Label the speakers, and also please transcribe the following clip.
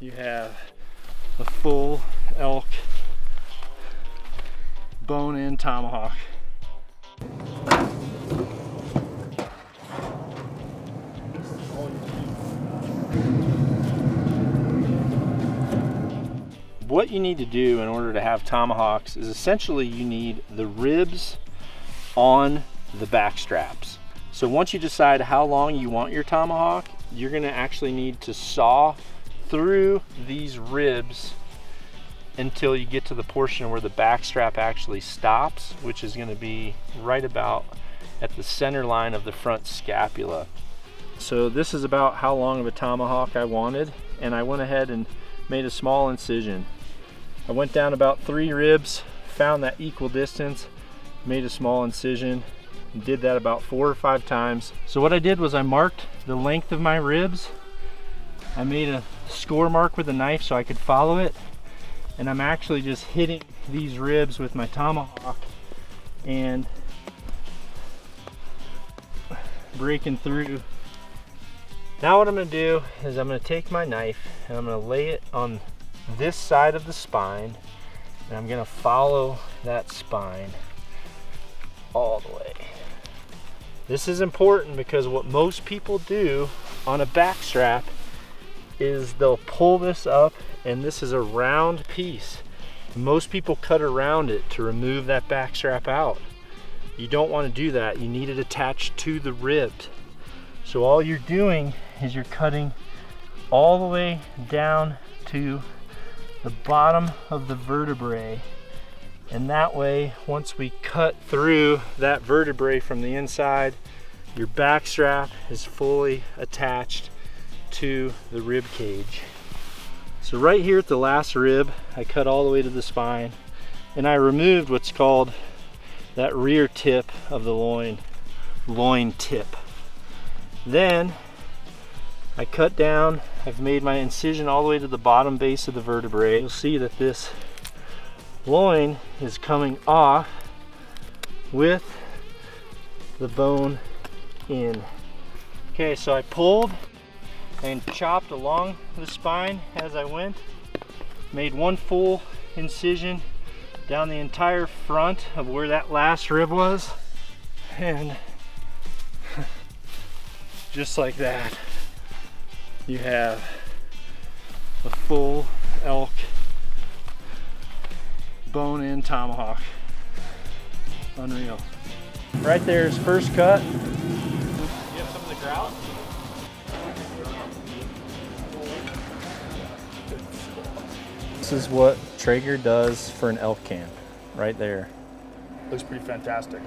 Speaker 1: you have a full elk bone-in tomahawk. What you need to do in order to have tomahawks is essentially you need the ribs on the back straps. So once you decide how long you want your tomahawk, you're going to actually need to saw through these ribs until you get to the portion where the back strap actually stops, which is going to be right about at the center line of the front scapula. So this is about how long of a tomahawk I wanted, and I went ahead and made a small incision. I went down about 3 ribs, found that equal distance, made a small incision, and did that about 4 or 5 times. So what I did was I marked the length of my ribs. I made a score mark with a knife so I could follow it, and I'm actually just hitting these ribs with my tomahawk and breaking through. Now what I'm going to do is I'm going to take my knife and I'm going to lay it on this side of the spine, and I'm going to follow that spine all the way. This is important because what most people do on a back strap is they'll pull this up, and this is a round piece. Most people cut around it to remove that back strap out. You don't want to do that. You need it attached to the ribs. So all you're doing is you're cutting all the way down to the bottom of the vertebrae, and that way once we cut through that vertebrae from the inside, your back strap is fully attached to the rib cage. So right here at the last rib, I cut all the way to the spine, and I removed what's called that rear tip of the loin tip. Then I cut down, I've made my incision all the way to the bottom base of the vertebrae. You'll see that this loin is coming off with the bone in. Okay, so I pulled and chopped along the spine as I went, made one full incision down the entire front of where that last rib was, and just like that, you have a full elk bone-in tomahawk. Unreal. Right there is first cut.
Speaker 2: You have some of the grout?
Speaker 1: This is what Traeger does for an elk camp, right there.
Speaker 2: Looks pretty fantastic.